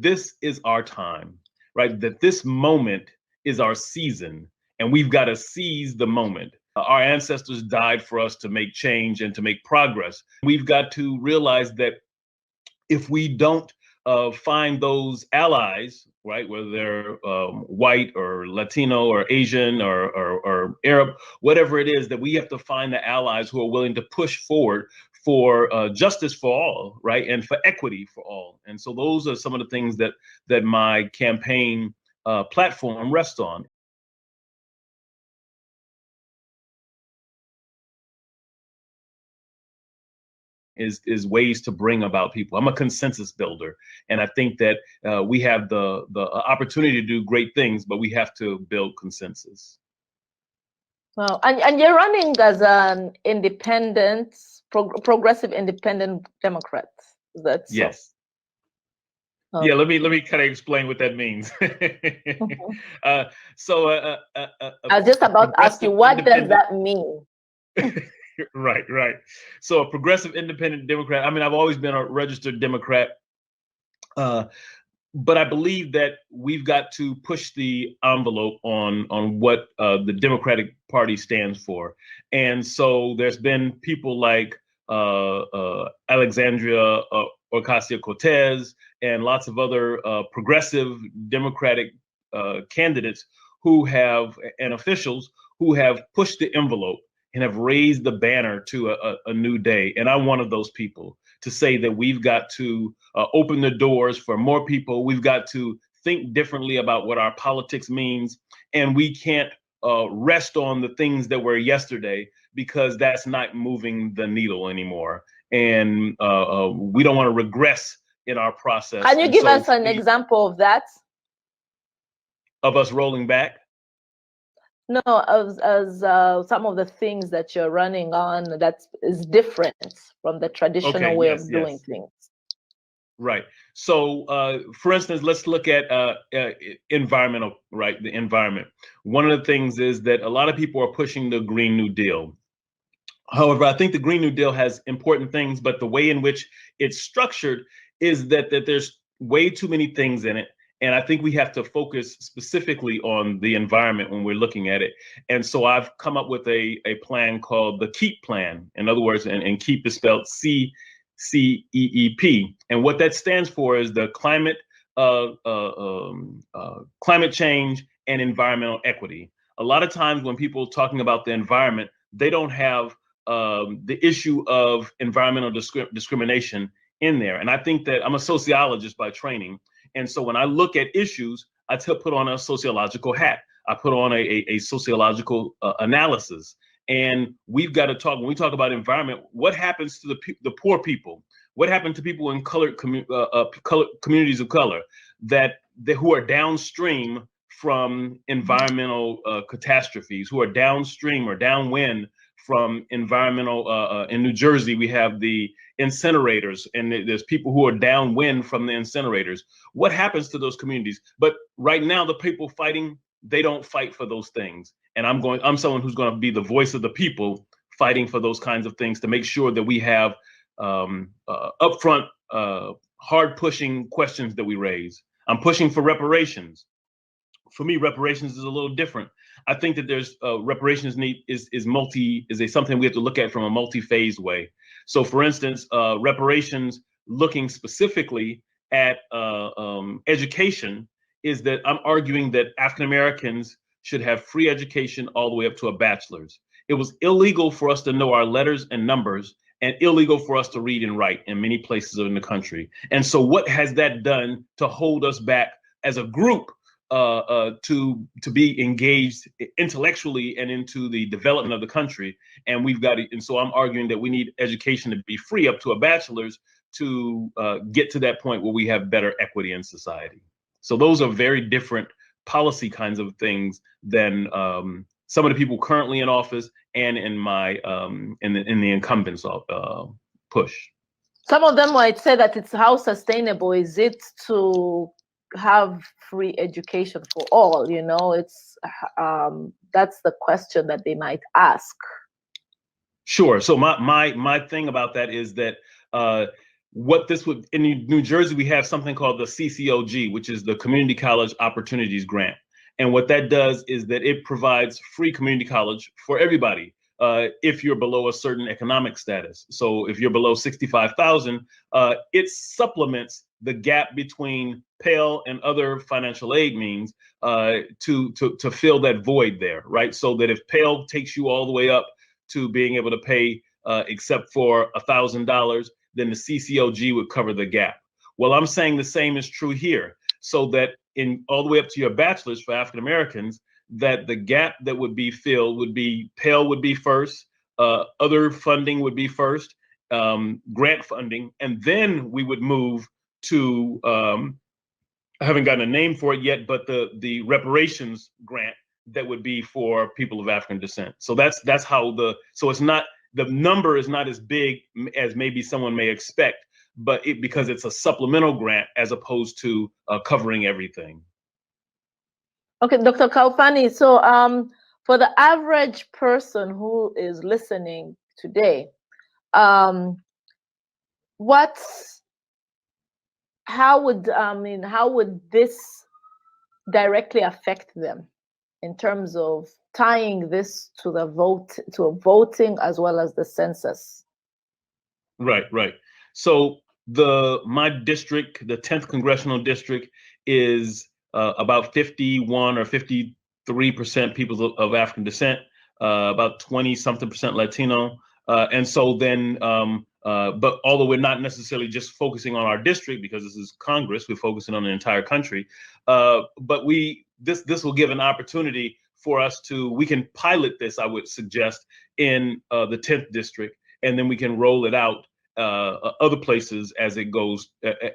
this is our time, right? That this moment is our season, and we've got to seize the moment. Our ancestors died for us to make change and to make progress. We've got to realize that if we don't find those allies, right, whether they're white or Latino or Asian or Arab, whatever it is, that we have to find the allies who are willing to push forward for justice for all, right, and for equity for all. And so those are some of the things that my campaign platform rests on. Is ways to bring about people. I'm a consensus builder, and I think that we have the opportunity to do great things, but we have to build consensus. Well, and you're running as an independent, progressive independent Democrat. That's yes. So. Yeah, let me kind of explain what that means. Mm-hmm. So I was just about to ask you, what does that mean? Right. So a progressive independent Democrat. I mean, I've always been a registered Democrat, but I believe that we've got to push the envelope on what the Democratic Party stands for. And so there's been people like Alexandria Ocasio-Cortez and lots of other progressive Democratic candidates who have, and officials who have pushed the envelope and have raised the banner to a new day. And I'm one of those people to say that we've got to open the doors for more people. We've got to think differently about what our politics means. And we can't rest on the things that were yesterday, because that's not moving the needle anymore. And we don't want to regress in our process. Can you give us an example of that? Of us rolling back? No, as some of the things that you're running on that is different from the traditional way of doing things. Right. So, for instance, let's look at environmental, right? The environment. One of the things is that a lot of people are pushing the Green New Deal. However, I think the Green New Deal has important things, but the way in which it's structured is that there's way too many things in it. And I think we have to focus specifically on the environment when we're looking at it. And so I've come up with a plan called the KEEP plan. In other words, and KEEP is spelled CEEP. And what that stands for is the climate change and environmental equity. A lot of times when people are talking about the environment, they don't have the issue of environmental discrimination in there. And I think that I'm a sociologist by training. And so when I look at issues, I put on a sociological hat. I put on a sociological analysis. And we've got to talk, when we talk about environment, what happens to the poor people? What happened to people in communities of color who are downstream from environmental catastrophes, who are downstream or downwind from environmental, in New Jersey, we have the incinerators, and there's people who are downwind from the incinerators. What happens to those communities? But right now, the people fighting, they don't fight for those things. And I'm someone who's going to be the voice of the people fighting for those kinds of things to make sure that we have upfront, hard pushing questions that we raise. I'm pushing for reparations. For me, reparations is a little different. I think that there's reparations is something we have to look at from a multi-phase way. So, for instance, reparations looking specifically at education is that I'm arguing that African Americans should have free education all the way up to a bachelor's. It was illegal for us to know our letters and numbers, and illegal for us to read and write in many places in the country. And so, what has that done to hold us back as a group? To be engaged intellectually and into the development of the country. And so I'm arguing that we need education to be free up to a bachelor's to get to that point where we have better equity in society. So those are very different policy kinds of things than some of the people currently in office and in my in the incumbents push. Some of them might say that it's how sustainable is it to have free education for all? You know, it's that's the question that they might ask. Sure. So my thing about that is that what this would, in New Jersey, we have something called the CCOG, which is the Community College Opportunities Grant. And what that does is that it provides free community college for everybody if you're below a certain economic status. So if you're below 65,000, it supplements the gap between Pell and other financial aid means to fill that void there, right? So that if Pell takes you all the way up to being able to pay except for $1,000, then the CCOG would cover the gap. Well, I'm saying the same is true here, so that in all the way up to your bachelor's for African Americans, that the gap that would be filled would be Pell would be first, other funding would be first, grant funding, and then we would move to I haven't gotten a name for it yet, but the reparations grant that would be for people of African descent. So that's how so it's not, the number is not as big as maybe someone may expect, but because it's a supplemental grant as opposed to covering everything. Okay, Dr. Khalfani, so for the average person who is listening today, how would this directly affect them in terms of tying this to the voting as well as the census? Right. So my district, the 10th congressional district, is about 51 or 53% people of African descent, about 20-something% Latino, and so then, but although we're not necessarily just focusing on our district because this is Congress, we're focusing on the entire country. But this will give an opportunity for us we can pilot this, I would suggest, in the 10th district, and then we can roll it out other places as it goes,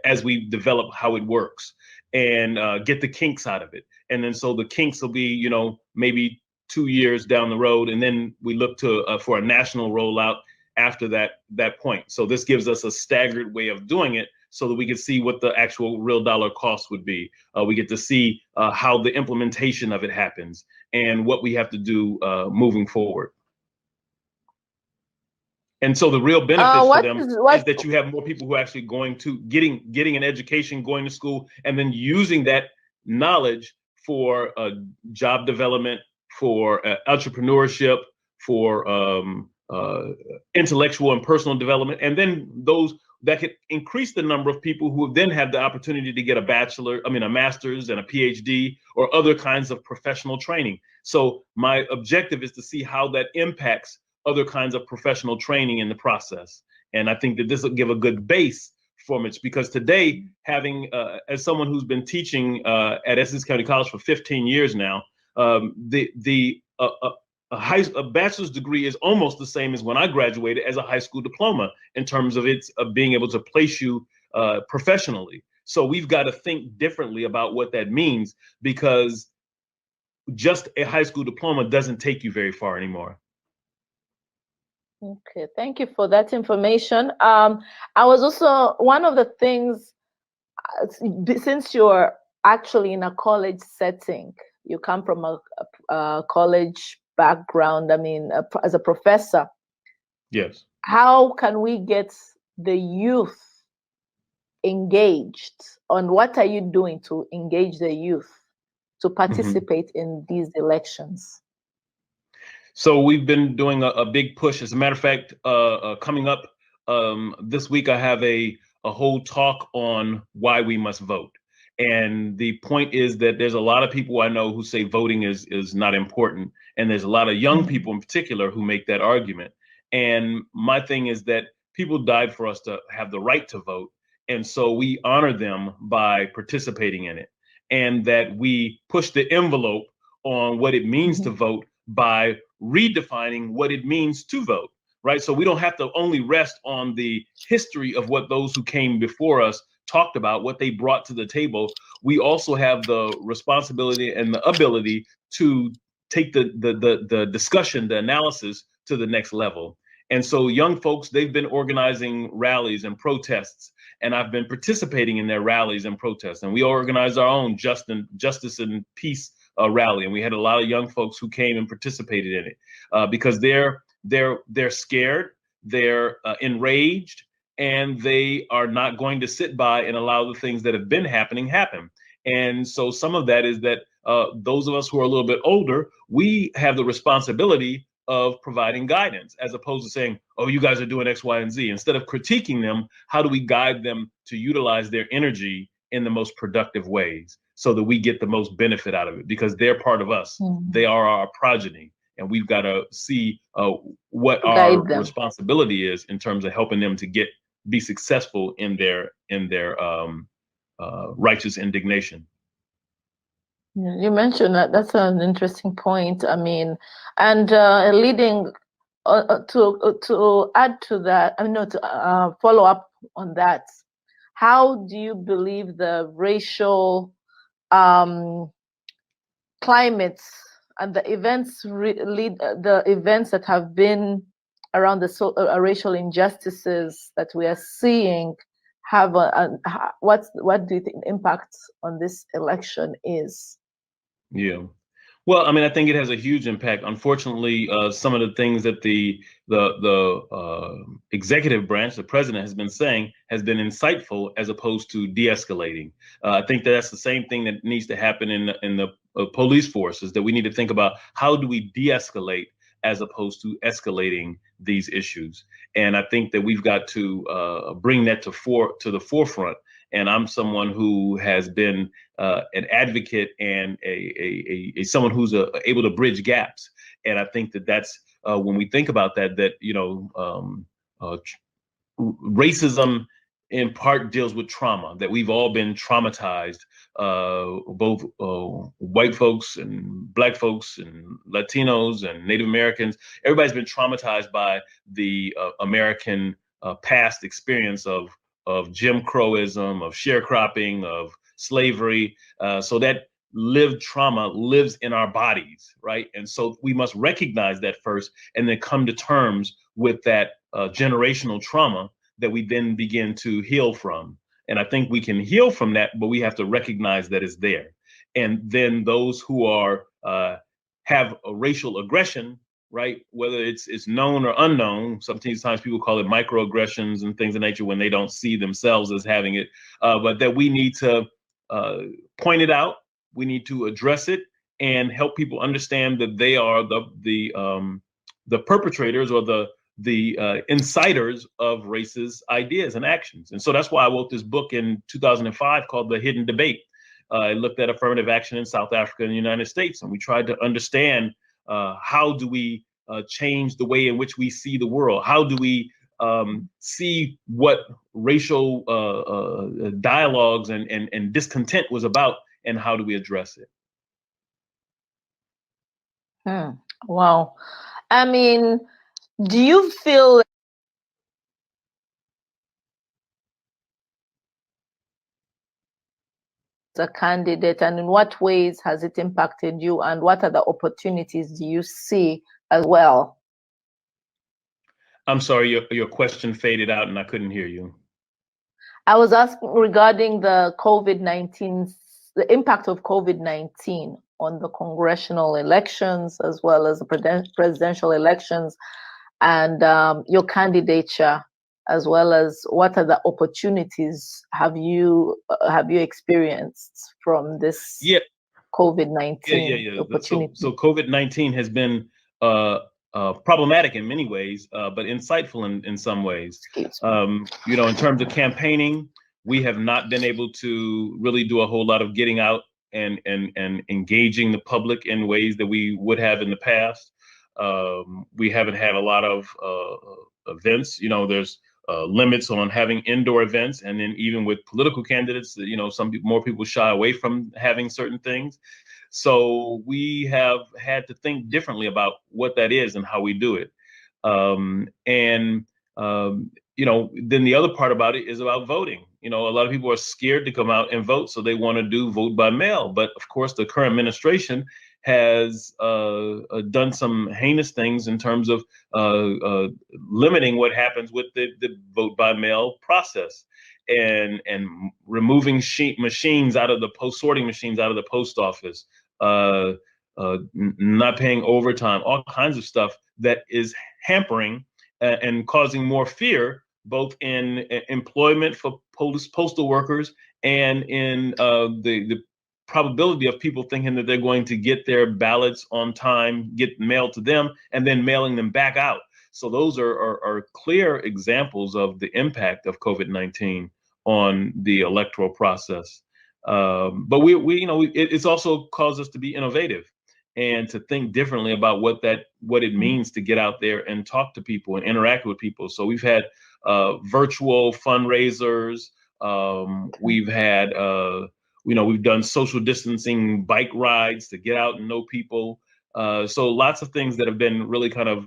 as we develop how it works and get the kinks out of it. And then so the kinks will be, maybe 2 years down the road, and then we look to for a national rollout after that point. So this gives us a staggered way of doing it so that we can see what the actual real dollar cost would be. We get to see how the implementation of it happens and what we have to do moving forward. And so the real benefits for them is that you have more people who are actually going to getting an education, going to school, and then using that knowledge for job development, for entrepreneurship, for intellectual and personal development, and then those that could increase the number of people who then have the opportunity to get a master's and a PhD or other kinds of professional training. So my objective is to see how that impacts other kinds of professional training in the process. And I think that this will give a good base for it, because today, having, as someone who's been teaching at Essex County College for 15 years now, a bachelor's degree is almost the same as when I graduated as a high school diploma in terms of its being able to place you professionally. So we've got to think differently about what that means, because just a high school diploma doesn't take you very far anymore. Okay, thank you for that information. I was also, one of the things, since you're actually in a college setting, you come from a college background, as a professor. Yes. How can we get the youth engaged? On what are you doing to engage the youth to participate in these elections? So we've been doing a big push. As a matter of fact, coming up this week, I have a whole talk on why we must vote. And the point is that there's a lot of people I know who say voting is not important. And there's a lot of young people in particular who make that argument. And my thing is that people died for us to have the right to vote. And so we honor them by participating in it. And that we push the envelope on what it means to vote by redefining what it means to vote, right? So we don't have to only rest on the history of what those who came before us talked about, what they brought to the table. We also have the responsibility and the ability to take the discussion, the analysis to the next level. And so young folks, they've been organizing rallies and protests, and I've been participating in their rallies and protests. And we organized our own Justice and Peace rally, and we had a lot of young folks who came and participated in it because they're scared, they're enraged, and they are not going to sit by and allow the things that have been happening happen. And so some of that is that those of us who are a little bit older, we have the responsibility of providing guidance, as opposed to saying, oh, you guys are doing X, Y, and Z. Instead of critiquing them, how do we guide them to utilize their energy in the most productive ways so that we get the most benefit out of it? Because they're part of us. They are our progeny. And we've got to see what our responsibility is in terms of helping them to be successful in their righteous indignation. You mentioned that. That's an interesting point. I mean, and leading to add to that, I mean, no, to follow up on that. How do you believe the racial climates and the events the events that have been around the racial injustices that we are seeing have what do you think the impact on this election is? Yeah. Well, I mean, I think it has a huge impact. Unfortunately, some of the things that the executive branch, the president, has been saying has been insightful as opposed to de-escalating. I think that's the same thing that needs to happen in the police forces, that we need to think about how do we de-escalate as opposed to escalating these issues. And I think that we've got to bring that to the forefront. And I'm someone who has been an advocate and a someone who's able to bridge gaps. And I think that that's when we think about that, racism in part deals with trauma, that we've all been traumatized, both white folks and Black folks and Latinos and Native Americans. Everybody's been traumatized by the American past experience of Jim Crowism, of sharecropping, of slavery. So that lived trauma lives in our bodies, right? And so we must recognize that first and then come to terms with that generational trauma that we then begin to heal from. And I think we can heal from that, but we have to recognize that it's there. And then those who are have a racial aggression, right? Whether it's known or unknown, sometimes people call it microaggressions and things of nature when they don't see themselves as having it. But that we need to point it out, we need to address it, and help people understand that they are the perpetrators or the insiders of racist ideas and actions. And so that's why I wrote this book in 2005 called The Hidden Debate. I looked at affirmative action in South Africa and the United States, and we tried to understand how do we change the way in which we see the world? How do we see what racial dialogues and discontent was about, and how do we address it? Wow. I mean, do you feel a candidate, and in what ways has it impacted you, and what other opportunities do you see as well? I'm sorry, your question faded out and I couldn't hear you. I was asking regarding the COVID-19, the impact of COVID-19 on the congressional elections as well as the presidential elections, and your candidature, as well as what other opportunities have you experienced from this COVID-19 opportunity? So COVID-19 has been problematic in many ways, but insightful in some ways. In terms of campaigning, we have not been able to really do a whole lot of getting out and engaging the public in ways that we would have in the past. We haven't had a lot of events. There's limits on having indoor events, and then even with political candidates, more people shy away from having certain things. So we have had to think differently about what that is and how we do it. Then the other part about it is about voting. A lot of people are scared to come out and vote, so they want to vote by mail. But of course, the current administration has done some heinous things in terms of limiting what happens with the vote by mail process, and removing machines out of the sorting machines out of the post office, not paying overtime, all kinds of stuff that is hampering and causing more fear both in employment for postal workers and in the probability of people thinking that they're going to get their ballots on time, get mailed to them, and then mailing them back out. So those are clear examples of the impact of COVID-19 on the electoral process. But it's also caused us to be innovative and to think differently about what it means to get out there and talk to people and interact with people. So we've had virtual fundraisers. We've had we've done social distancing bike rides to get out and know people. So lots of things that have been really kind of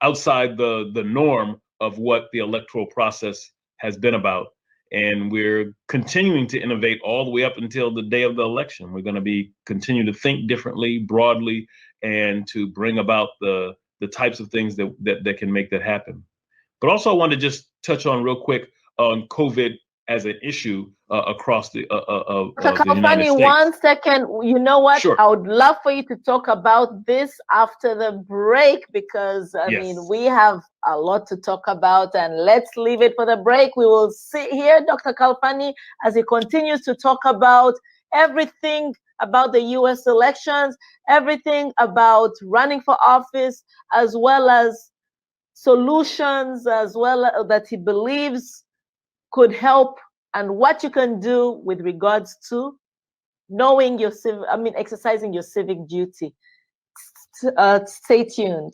outside the norm of what the electoral process has been about. And we're continuing to innovate all the way up until the day of the election. We're going to be continue to think differently, broadly, and to bring about the types of things that can make that happen. But also, I want to just touch on real quick on COVID as an issue across the United States. 1 second. You know what? Sure. I would love for you to talk about this after the break, because I mean, we have a lot to talk about, and let's leave it for the break. We will hear Dr. Khalfani as he continues to talk about everything about the US elections, everything about running for office, as well as solutions, as well that he believes could help, and what you can do with regards to knowing your exercising your civic duty. Stay tuned.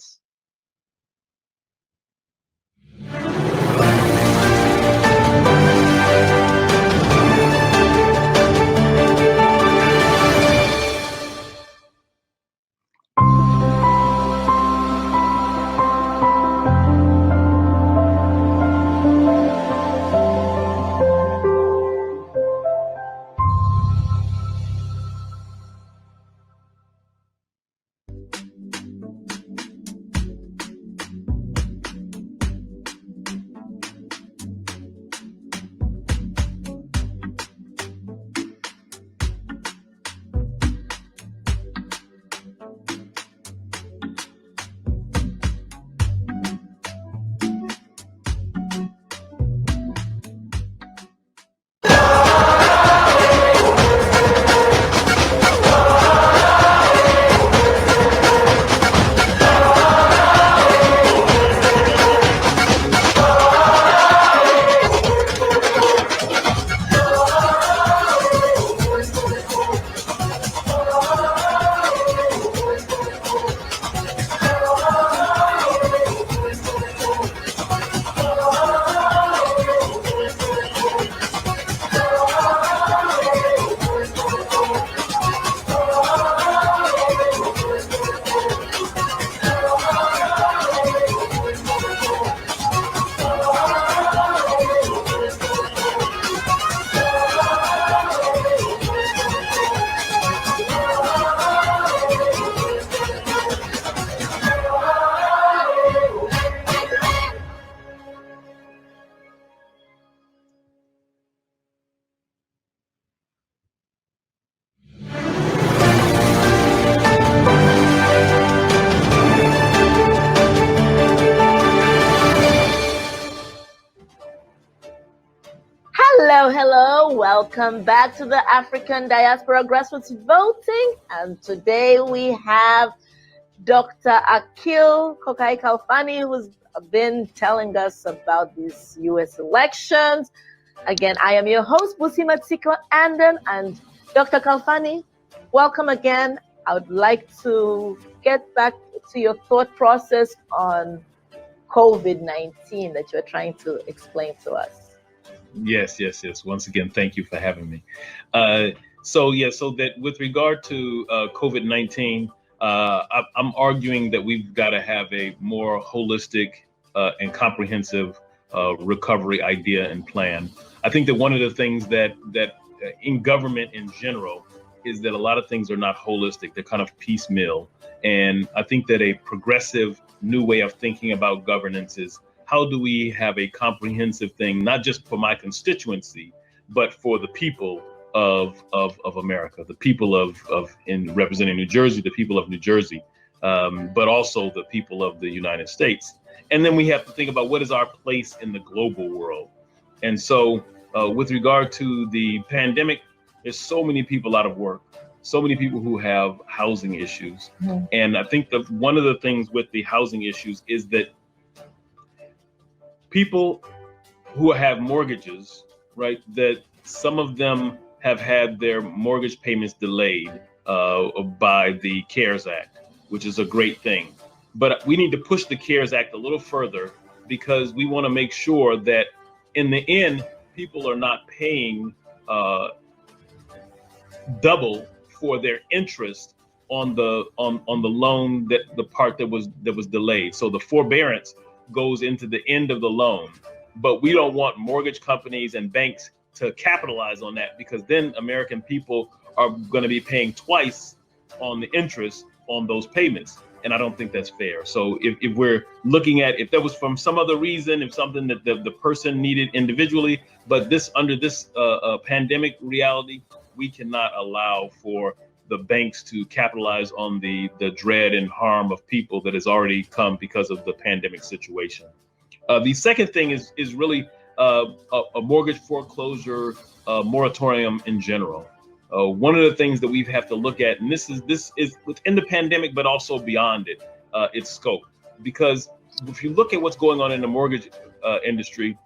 Hello, welcome back to the African Diaspora Grassroots Voting, and today we have Dr. Akil Khalfani, who's been telling us about these US elections. Again, I am your host, Busima Tsiko Anden, and Dr. Khalfani, welcome again. I would like to get back to your thought process on COVID-19 that you're trying to explain to us. Yes. Once again, thank you for having me. So that with regard to COVID-19, I'm arguing that we've got to have a more holistic and comprehensive recovery idea and plan. I think that one of the things that in government in general is that a lot of things are not holistic. They're kind of piecemeal. And I think that a progressive new way of thinking about governance is, how do we have a comprehensive thing, not just for my constituency, but for the people of America, the people of in representing New Jersey, the people of New Jersey, but also the people of the United States. And then we have to think about what is our place in the global world. And so with regard to the pandemic, there's so many people out of work, so many people who have housing issues. Mm-hmm. And I think that one of the things with the housing issues is that people who have mortgages, right, that some of them have had their mortgage payments delayed by the CARES Act, which is a great thing. But we need to push the CARES Act a little further, because we want to make sure that in the end, people are not paying double for their interest on the loan, that the part that was delayed. So the forbearance goes into the end of the loan, but we don't want mortgage companies and banks to capitalize on that, because then American people are going to be paying twice on the interest on those payments. And I don't think that's fair. So if we're looking at, if that was from some other reason, if something that the person needed individually, but this under this pandemic reality, we cannot allow for the banks to capitalize on the dread and harm of people that has already come because of the pandemic situation. The second thing is really a mortgage foreclosure moratorium in general. One of the things that we have to look at, and this is within the pandemic, but also beyond it, its scope. Because if you look at what's going on in the mortgage industry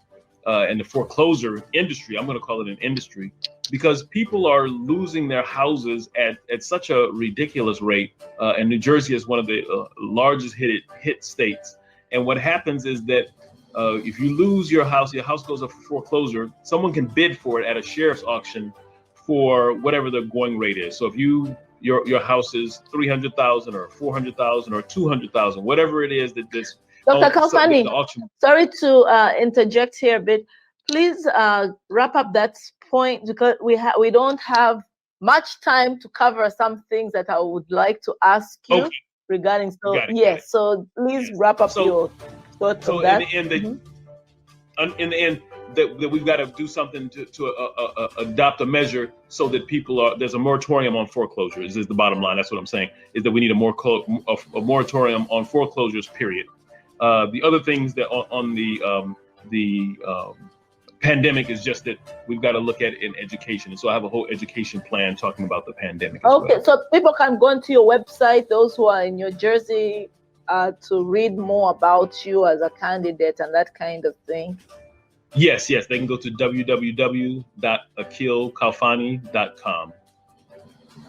and the foreclosure industry, I'm going to call it an industry, because people are losing their houses at such a ridiculous rate. And New Jersey is one of the largest hit states. And what happens is that if you lose your house goes up for foreclosure, someone can bid for it at a sheriff's auction for whatever the going rate is. So if your house is $300,000 or $400,000 or $200,000, whatever it is that this Dr. Khalfani, sorry to interject here a bit. Please wrap up that point, because we don't have much time to cover some things that I would like to ask you regarding. So yes, so please wrap up your thoughts on that. In the end, that we've got to do something to adopt a measure so that there's a moratorium on foreclosures. Is the bottom line. That's what I'm saying, is that we need a moratorium on foreclosures, period. The other things that on the pandemic is just that we've got to look at it in education. And so I have a whole education plan talking about the pandemic. Okay, so people can go onto your website, those who are in New Jersey, to read more about you as a candidate and that kind of thing. Yes, they can go to www.akilkhalfani.com.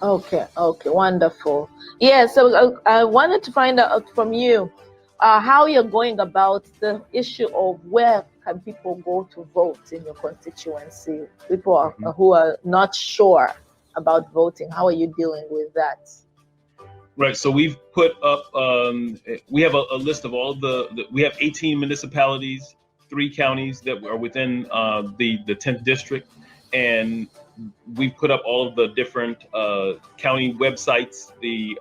Okay, wonderful. Yeah, so I wanted to find out from you how you're going about the issue of where can people go to vote in your constituency. People who are not sure about voting, how are you dealing with that? Right, so we've put up, we have a list of all we have 18 municipalities, 3 counties that are within the 10th district, and we put up all of the different county websites, the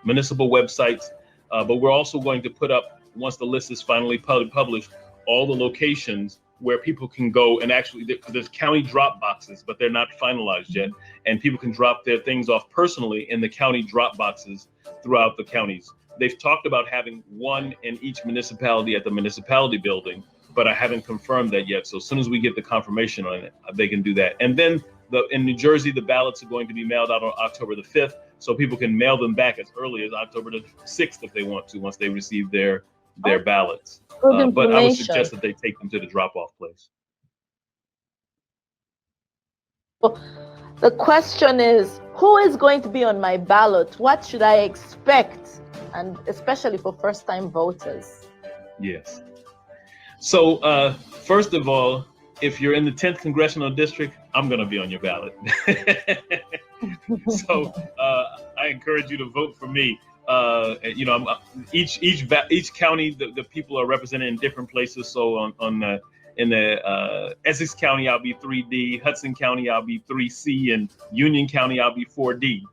municipal websites, but we're also going to put up, once the list is finally published, all the locations where people can go and actually, there's county drop boxes, but they're not finalized yet, and people can drop their things off personally in the county drop boxes throughout the counties. They've talked about having one in each municipality at the municipality building, but I haven't confirmed that yet. So as soon as we get the confirmation on it, they can do that. And then in New Jersey, the ballots are going to be mailed out on October the 5th. So people can mail them back as early as October the 6th if they want to, once they receive their ballots. But I would suggest that they take them to the drop-off place. Well, the question is, who is going to be on my ballot? What should I expect? And especially for first-time voters. Yes. So first of all, if you're in the 10th congressional district, I'm going to be on your ballot. So I encourage you to vote for me. Each county, the people are represented in different places. So in the Essex County, I'll be 3D. Hudson County, I'll be 3C, and Union County, I'll be 4D.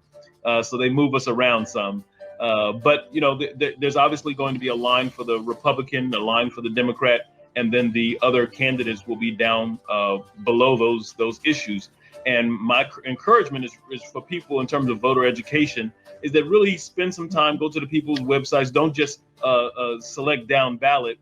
So they move us around some. But there's obviously going to be a line for the Republican, a line for the Democrat, and then the other candidates will be down below those issues. And my encouragement is for people in terms of voter education is that really spend some time, go to the people's websites. Don't just select down ballot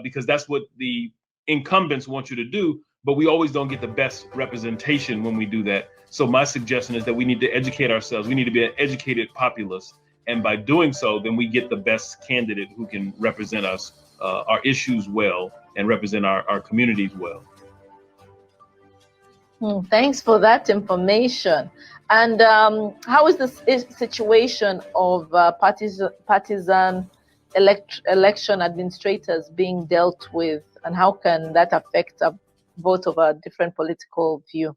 because that's what the incumbents want you to do. But we always don't get the best representation when we do that. So my suggestion is that we need to educate ourselves. We need to be an educated populace. And by doing so, then we get the best candidate who can represent us, our issues well, and represent our communities well. Thanks for that information. And how is the situation of partisan election administrators being dealt with, and how can that affect a vote of a different political view?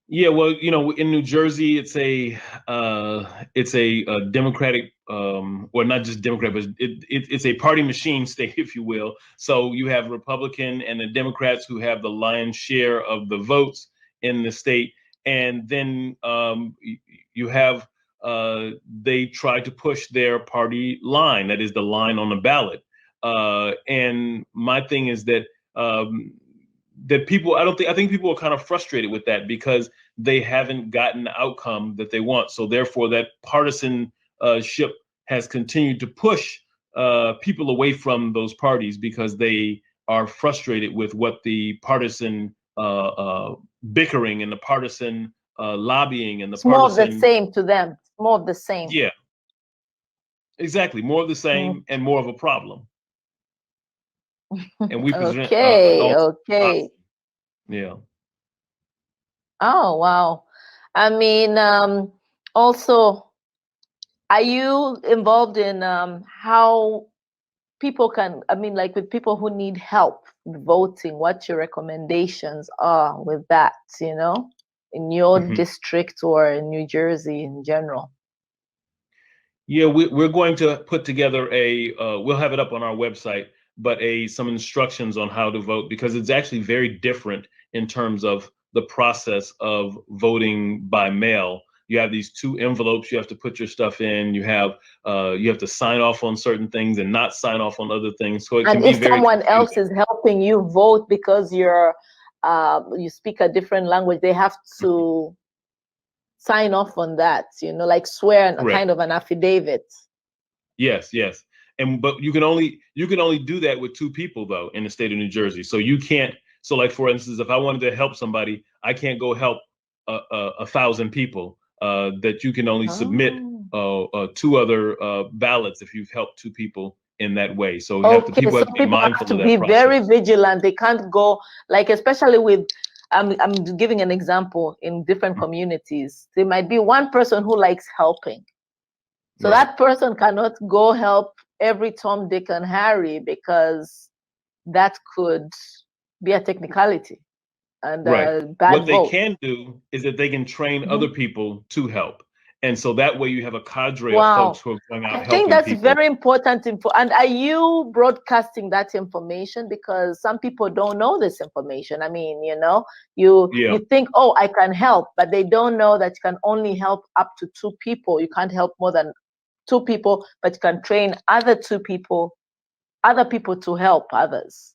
Yeah, well, in New Jersey, it's a Democratic, or not just Democrat, but it's a party machine state, if you will. So you have Republican and the Democrats who have the lion's share of the votes in the state, and then you have they try to push their party line, that is the line on the ballot. And my thing is that. That people, I think people are kind of frustrated with that because they haven't gotten the outcome that they want. So therefore, that partisan ship has continued to push people away from those parties because they are frustrated with what the partisan bickering and the partisan lobbying and the partisan. More of the same to them. More of the same. Yeah, exactly. More of the same and more of a problem. And we present okay. Yeah. Oh, wow. I mean, also, are you involved in how people can, like with people who need help voting, what your recommendations are with that, in your district or in New Jersey in general? Yeah, we're going to put together we'll have it up on our website, but some instructions on how to vote, because it's actually very different in terms of the process of voting by mail. You have these 2 envelopes you have to put your stuff in. You have to sign off on certain things and not sign off on other things. So it can be very confusing. And if someone else is helping you vote because you speak a different language, they have to sign off on that, like swear kind of an affidavit. Yes. But you can only do that with 2 people though in the state of New Jersey. So you can't. So like for instance, if I wanted to help somebody, I can't go help 1,000 people. That you can only submit 2 other ballots if you've helped 2 people in that way. So people have to be mindful of that process. Very vigilant. They can't go, like, especially with. I'm giving an example in different communities. There might be one person who likes helping. So that person cannot go help every Tom, Dick, and Harry because that could be a technicality and a bad What vote. they can do is that they can train other people to help. And so that way you have a cadre of folks who are going out helping people. I think that's very important info. And are you broadcasting that information? Because some people don't know this information. I mean, you think, oh, I can help, but they don't know that you can only help up to 2 people. You can't help more than 2 people, but you can train other people to help others.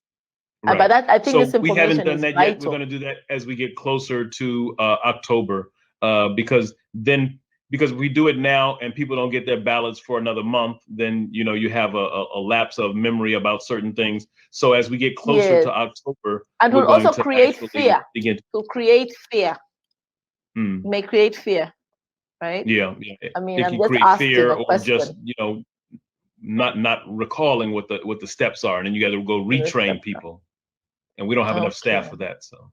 But that, I think this information we haven't done that yet. Vital. We're going to do that as we get closer to October, because we do it now and people don't get their ballots for another month, then you have a lapse of memory about certain things. So as we get closer to October, and we'll also create fear. To create fear, may create fear, right? Yeah. I mean, it can create fear or just not recalling what the steps are, and then you got to go retrain people, and we don't have enough staff for that. So.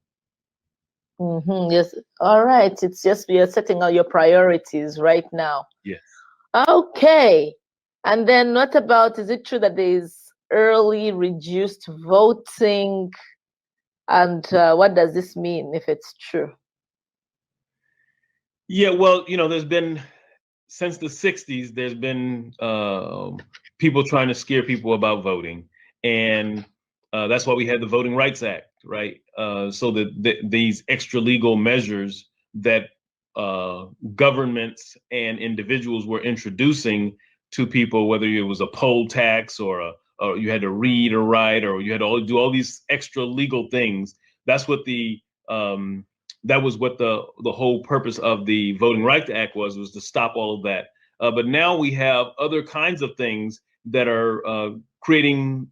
Yes. All right. It's just you're setting out your priorities right now. Yes. Okay. And then what about, is it true that there is early reduced voting? And what does this mean if it's true? Yeah, well, there's been, since the 60s, there's been people trying to scare people about voting. And that's why we had the Voting Rights Act, right? So that these extra legal measures that governments and individuals were introducing to people, whether it was a poll tax or you had to read or write, or you had to do all these extra legal things. That's what the that was what the whole purpose of the Voting Rights Act was to stop all of that. But now we have other kinds of things that are creating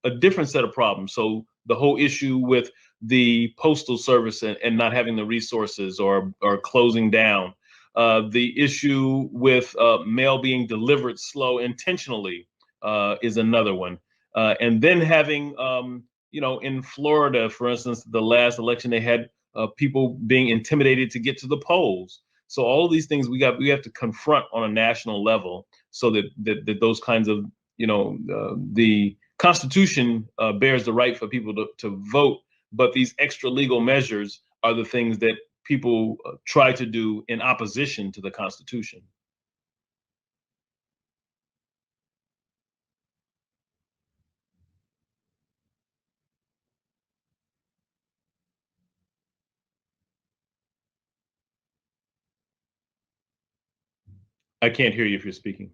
a different set of problems. So the whole issue with the postal service and not having the resources or closing down, the issue with mail being delivered slow intentionally is another one. And then having, in Florida, for instance, the last election, they had people being intimidated to get to the polls. So all of these things we have to confront on a national level, so that those kinds of, the Constitution bears the right for people to vote, but these extra legal measures are the things that people try to do in opposition to the Constitution. I can't hear you if you're speaking.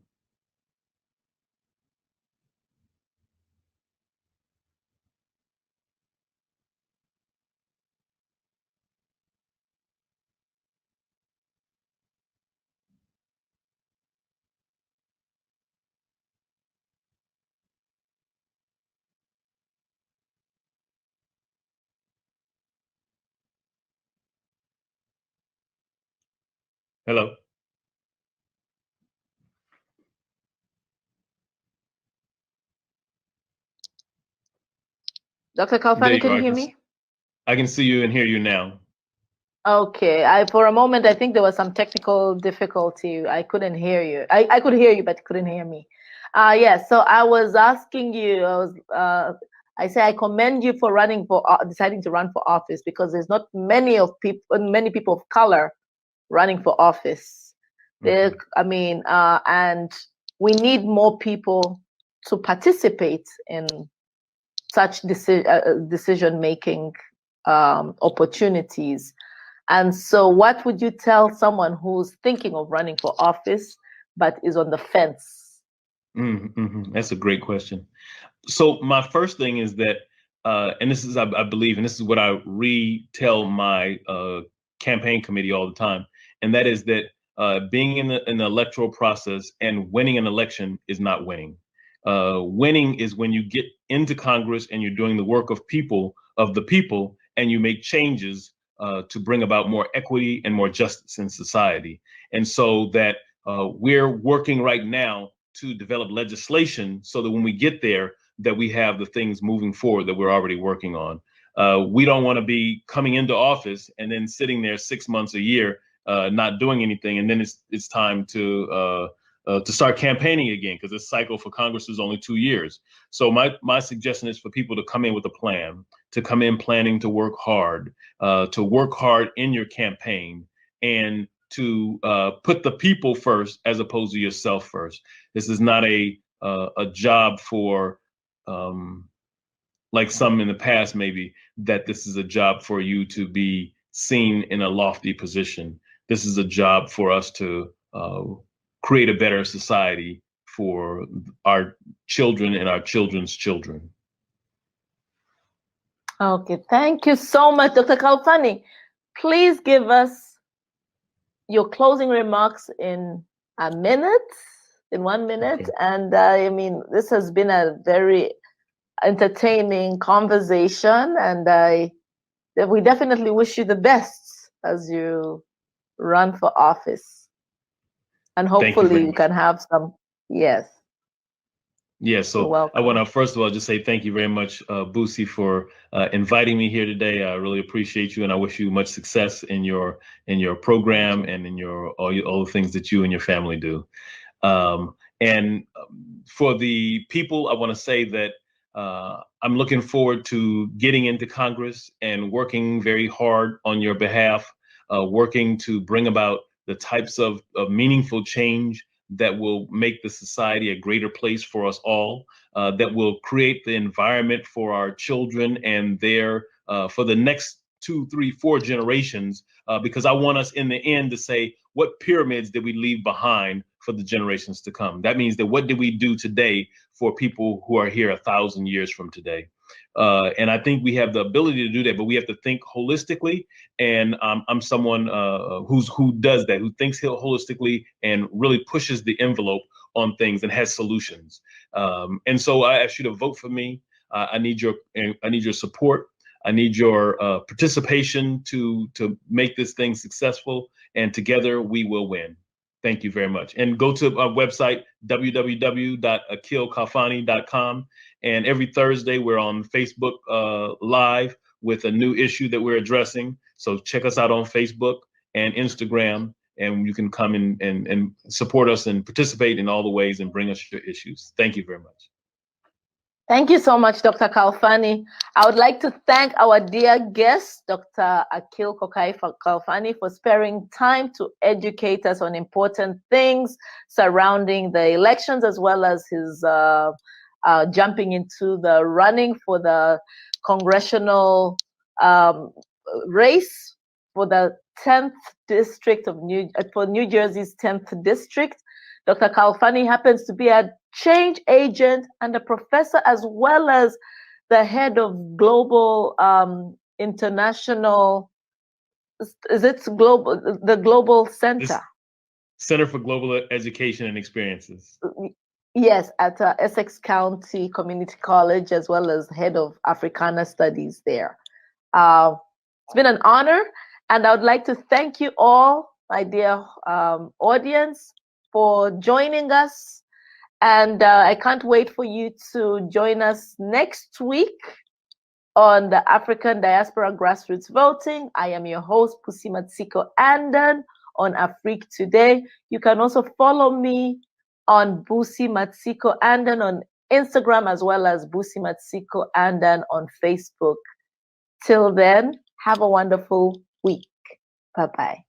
Hello. Dr. There Khalfani, you can go. you hear me? I can see you and hear you now. Okay, for a moment I think there was some technical difficulty. I couldn't hear you. I could hear you, but couldn't hear me. Yes. So I was asking you. I say I commend you for deciding to run for office, because there's not many people of color running for office. Mm-hmm. And we need more people to participate in such decision making opportunities. And so what would you tell someone who's thinking of running for office but is on the fence? Mm-hmm. That's a great question. So my first thing is that, and this is, I believe, and this is what I retell my campaign committee all the time, and that is that being in the electoral process and winning an election is not winning. Winning is when you get into Congress and you're doing the work of the people, and you make changes to bring about more equity and more justice in society. And so that we're working right now to develop legislation so that when we get there, that we have the things moving forward that we're already working on. We don't want to be coming into office and then sitting there 6 months, a year, not doing anything, and then it's time to start campaigning again, because this cycle for Congress is only 2 years. So my suggestion is for people to come in with a plan, to come in planning to work hard in your campaign, and to put the people first as opposed to yourself first. This is not a job for like some in the past, maybe, that this is a job for you to be seen in a lofty position. This is a job for us to create a better society for our children and our children's children. Okay, thank you so much, Dr. Khalfani. Please give us your closing remarks in a minute, in 1 minute. Okay. And this has been a very entertaining conversation, and we definitely wish you the best as you run for office. And hopefully you can have some, yes. Yes, so I want to first of all just say thank you very much, Boosie, for inviting me here today. I really appreciate you, and I wish you much success in your program and in all the things that you and your family do. And for the people, I want to say that I'm looking forward to getting into Congress and working very hard on your behalf, working to bring about the types of meaningful change that will make the society a greater place for us all, that will create the environment for our children and for the next 2, 3, 4 generations, because I want us in the end to say, what pyramids did we leave behind for the generations to come? That means that what did we do today for people who are here 1,000 years from today? And I think we have the ability to do that, but we have to think holistically. And I'm someone who does that, who thinks holistically and really pushes the envelope on things and has solutions. And so I ask you to vote for me. I need your support. I need your participation to make this thing successful, and together we will win. Thank you very much. And go to our website, www.akilkhalfani.com. And every Thursday, we're on Facebook Live with a new issue that we're addressing. So check us out on Facebook and Instagram, and you can come in and support us and participate in all the ways and bring us your issues. Thank you very much. Thank you so much, Dr. Khalfani. I would like to thank our dear guest, Dr. Akil Khalfani, for sparing time to educate us on important things surrounding the elections, as well as his jumping into the running for the congressional race for the 10th district of New Jersey's 10th district. Dr. Khalfani happens to be a change agent and a professor, as well as the head of global international, the Global Center? Center for Global Education and Experiences. Yes, at Essex County Community College, as well as head of Africana Studies there. It's been an honor, and I would like to thank you all, my dear audience, for joining us. And I can't wait for you to join us next week on the African Diaspora Grassroots Voting. I am your host, Pusi Matsiko Andan, on Afrique Today. You can also follow me on Busi Matsiko Andan on Instagram, as well as Busi Matsiko Andan on Facebook. Till then, have a wonderful week. Bye-bye.